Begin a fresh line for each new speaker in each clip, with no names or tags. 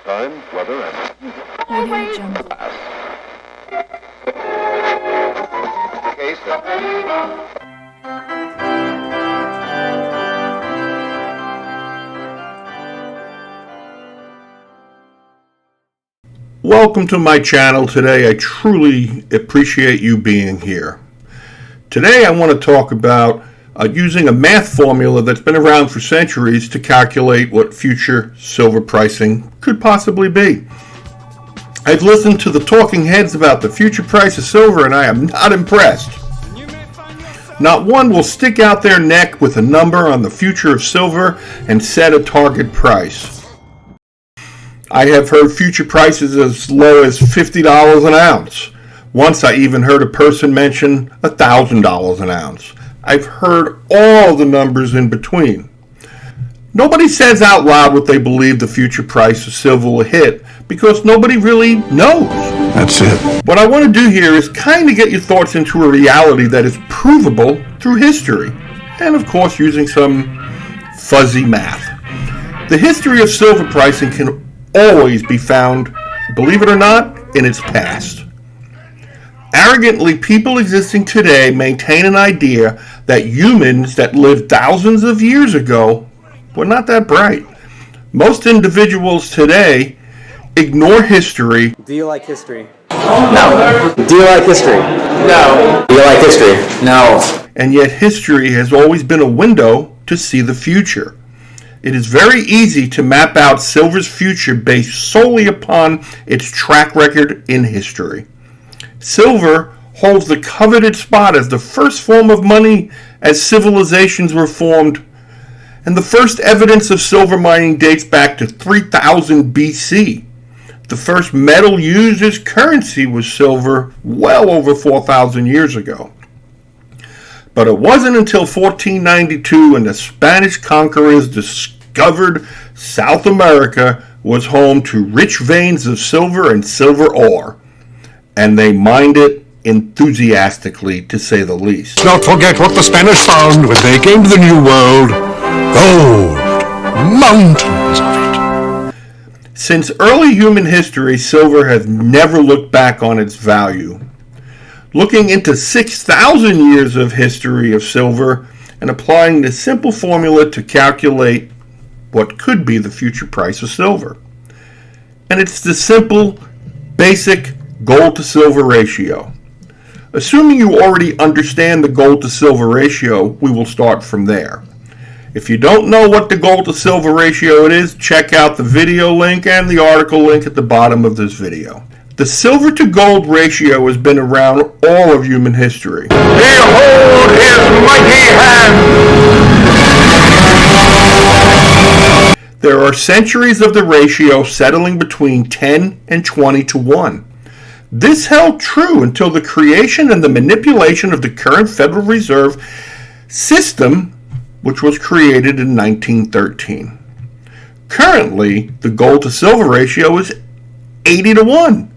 time, weather, and
Audio Jungle.
Welcome to my channel today. I truly appreciate you being here. Today I want to talk about using a math formula that's been around for centuries to calculate what future silver pricing could possibly be. I've listened to the talking heads about the future price of silver and I am not impressed. Not one will stick out their neck with a number on the future of silver and set a target price. I have heard future prices as low as $50 an ounce. Once I even heard a person mention $1,000 an ounce. I've heard all the numbers in between. Nobody says out loud what they believe the future price of silver will hit because nobody really knows.
That's it.
What I want to do here is kind of get your thoughts into a reality that is provable through history, and of course using some fuzzy math. The history of silver pricing can always be found, believe it or not, in its past. Arrogantly, people existing today maintain an idea that humans that lived thousands of years ago were not that bright. Most individuals today ignore history.
Do you like history? No. Do you like history? No. Do you like history? No.
And yet history has always been a window to see the future. It is very easy to map out silver's future based solely upon its track record in history. Silver holds the coveted spot as the first form of money as civilizations were formed, and the first evidence of silver mining dates back to 3000 BC. The first metal used as currency was silver well over 4,000 years ago. But it wasn't until 1492 when the Spanish conquerors discovered South America was home to rich veins of silver and silver ore. And they mined it enthusiastically, to say the least.
Let's not forget what the Spanish found when they came to the New World. Gold. Mountains of it.
Since early human history, silver has never looked back on its value. Looking into 6,000 years of history of silver and applying the simple formula to calculate what could be the future price of silver. And it's the simple, basic gold to silver ratio. Assuming you already understand the gold to silver ratio, we will start from there. If you don't know what the gold to silver ratio it is, check out the video link and the article link at the bottom of this video. The silver to gold ratio has been around all of human history.
Behold his mighty hand!
There are centuries of the ratio settling between 10 and 20 to 1. This held true until the creation and the manipulation of the current Federal Reserve System, which was created in 1913. Currently, the gold to silver ratio is 80 to 1.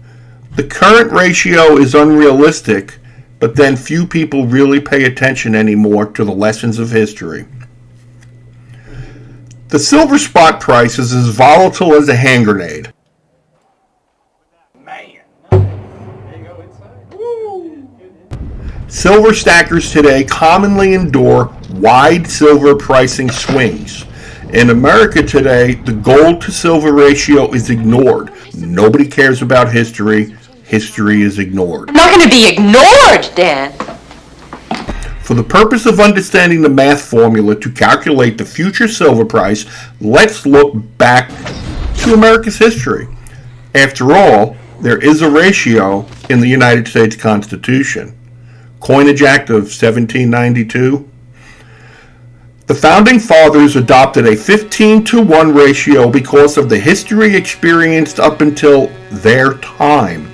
The current ratio is unrealistic, but then few people really pay attention anymore to the lessons of history. The silver spot price is as volatile as a hand grenade. Silver stackers today commonly endure wide silver pricing swings. In America today, the gold to silver ratio is ignored. Nobody cares about history. History is ignored.
I'm not going to be ignored, Dan.
For the purpose of understanding the math formula to calculate the future silver price, let's look back to America's history. After all, there is a ratio in the United States Constitution. Coinage Act of 1792. The Founding Fathers adopted a 15 to 1 ratio because of the history experienced up until their time.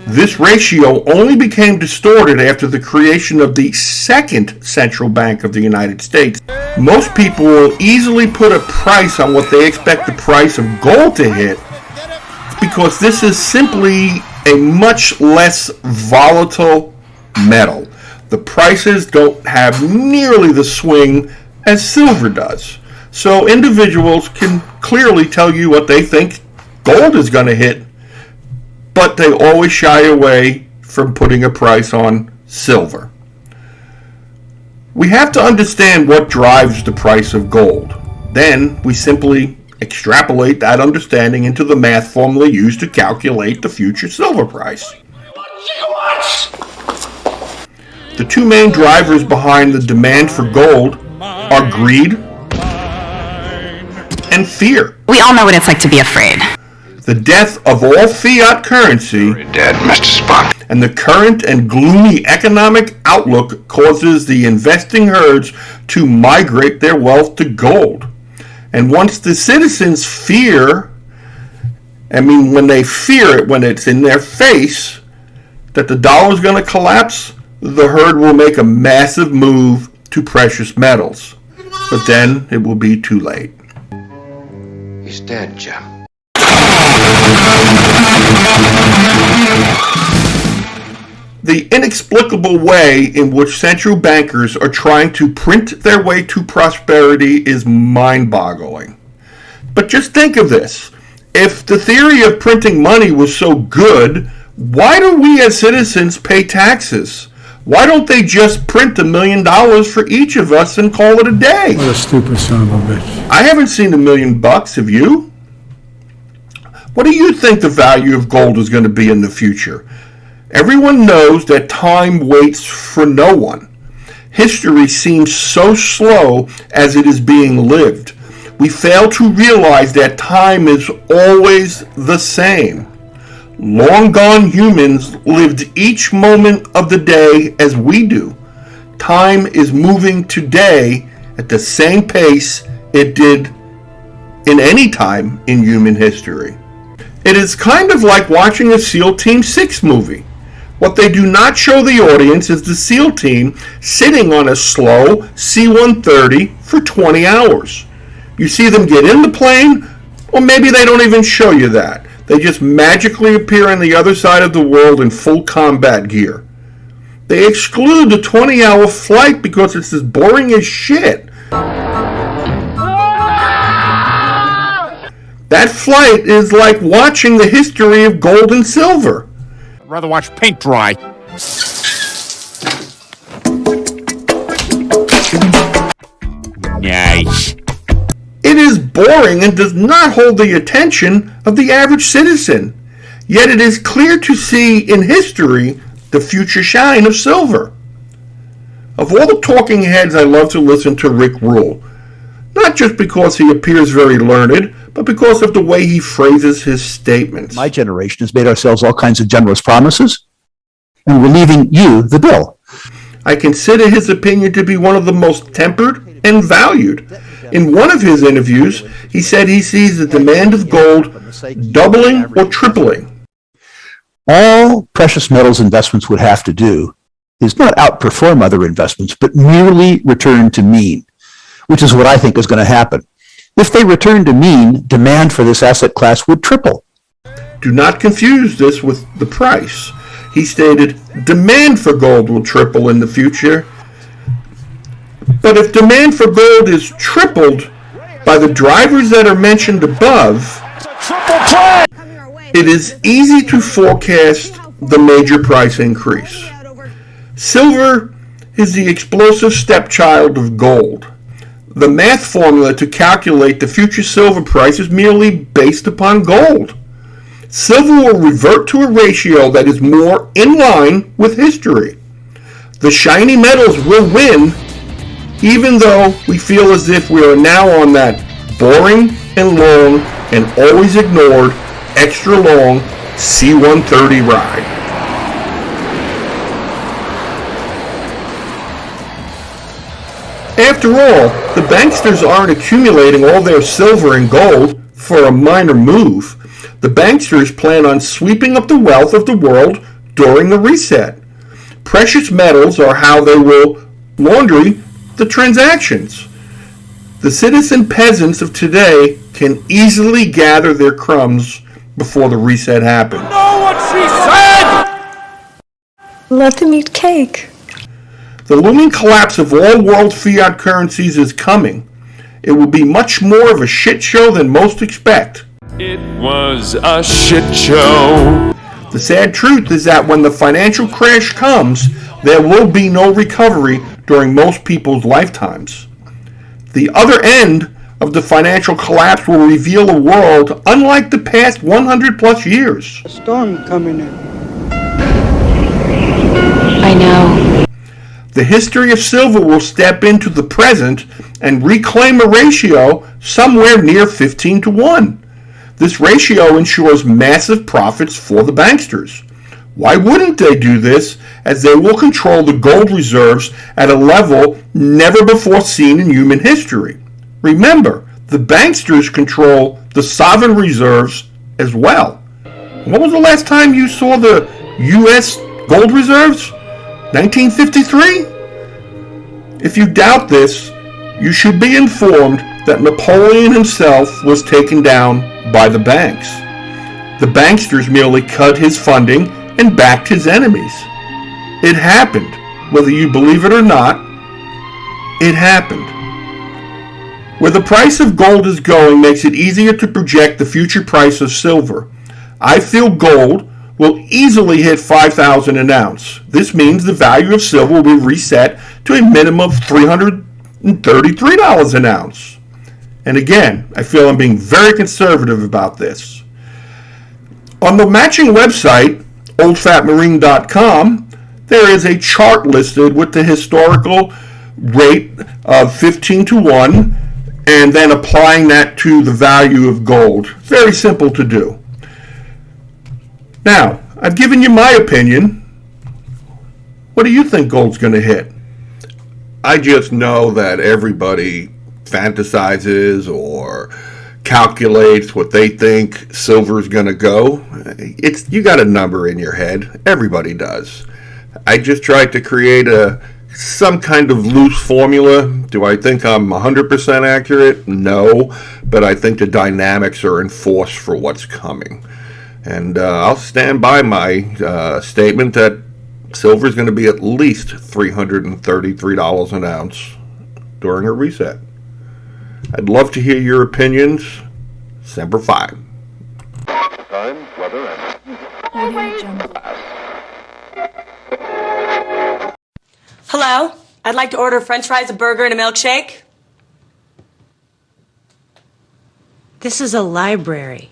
This ratio only became distorted after the creation of the second central bank of the United States. Most people will easily put a price on what they expect the price of gold to hit because this is simply a much less volatile metal. The prices don't have nearly the swing as silver does. So individuals can clearly tell you what they think gold is going to hit, but they always shy away from putting a price on silver. We have to understand what drives the price of gold. Then we simply extrapolate that understanding into the math formula used to calculate the future silver price. The two main drivers behind the demand for gold are greed and fear.
We all know what it's like to be afraid.
The death of all fiat currency
Dead, Mr. Spock.
and the current and gloomy economic outlook causes the investing herds to migrate their wealth to gold. And once the citizens when they fear it, when it's in their face, that the dollar is going to collapse, the herd will make a massive move to precious metals. But then it will be too late.
He's dead, Jim.
The inexplicable way in which central bankers are trying to print their way to prosperity is mind-boggling. But just think of this. If the theory of printing money was so good, why do we as citizens pay taxes? Why don't they just print $1 million for each of us and call it a day?
What a stupid son of a bitch.
I haven't seen $1 million, have you? What do you think the value of gold is going to be in the future? Everyone knows that time waits for no one. History seems so slow as it is being lived. We fail to realize that time is always the same. Long gone humans lived each moment of the day as we do. Time is moving today at the same pace it did in any time in human history. It is kind of like watching a SEAL Team 6 movie. What they do not show the audience is the SEAL team sitting on a slow C-130 for 20 hours. You see them get in the plane, or maybe they don't even show you that. They just magically appear on the other side of the world in full combat gear. They exclude the 20-hour flight because it's as boring as shit. That flight is like watching the history of gold and silver.
I'd rather watch paint dry. Nice.
It is boring and does not hold the attention of the average citizen. Yet it is clear to see in history the future shine of silver. Of all the talking heads, I love to listen to Rick Rule. Not just because he appears very learned, but because of the way he phrases his statements.
My generation has made ourselves all kinds of generous promises, and we're leaving you the bill.
I consider his opinion to be one of the most tempered and valued. In one of his interviews, he said he sees the demand of gold doubling or tripling.
All precious metals investments would have to do is not outperform other investments, but merely return to mean, which is what I think is going to happen. If they return to mean, demand for this asset class would triple.
Do not confuse this with the price. He stated, demand for gold will triple in the future. But if demand for gold is tripled by the drivers that are mentioned above, it is easy to forecast the major price increase. Silver is the explosive stepchild of gold. The math formula to calculate the future silver price is merely based upon gold. Silver will revert to a ratio that is more in line with history. The shiny metals will win, even though we feel as if we are now on that boring and long and always ignored extra long C-130 ride. After all, the banksters aren't accumulating all their silver and gold for a minor move. The banksters plan on sweeping up the wealth of the world during the reset. Precious metals are how they will launder the transactions. The citizen peasants of today can easily gather their crumbs before the reset happens.
Know what she said?
Let them eat cake.
The looming collapse of all world fiat currencies is coming. It will be much more of a shit show than most expect.
It was a shit show.
The sad truth is that when the financial crash comes, there will be no recovery during most people's lifetimes. The other end of the financial collapse will reveal a world unlike the past 100 plus years.
A storm coming in.
I know.
The history of silver will step into the present and reclaim a ratio somewhere near 15 to 1. This ratio ensures massive profits for the banksters. Why wouldn't they do this, as they will control the gold reserves at a level never before seen in human history? Remember, the banksters control the sovereign reserves as well. When was the last time you saw the U.S. gold reserves? 1953? If you doubt this, you should be informed that Napoleon himself was taken down by the banks. The banksters merely cut his funding and backed his enemies. It happened. Whether you believe it or not, it happened. Where the price of gold is going makes it easier to project the future price of silver. I feel gold will easily hit $5,000 an ounce. This means the value of silver will be reset to a minimum of $333 an ounce. And again, I feel I'm being very conservative about this. On the matching website, oldfatmarine.com, there is a chart listed with the historical rate of 15 to 1, and then applying that to the value of gold. Very simple to do. Now, I've given you my opinion. What do you think gold's going to hit?
I just know that everybody fantasizes or calculates what they think silver's going to go. You got a number in your head. Everybody does. I just tried to create some kind of loose formula. Do I think I'm 100% accurate? No, but I think the dynamics are in force for what's coming. And I'll stand by my statement that silver is going to be at least $333 an ounce during a reset. I'd love to hear your opinions. Semper Fi.
Time, weather, and...
Hello? I'd like to order french fries, a burger, and a milkshake.
This is a library.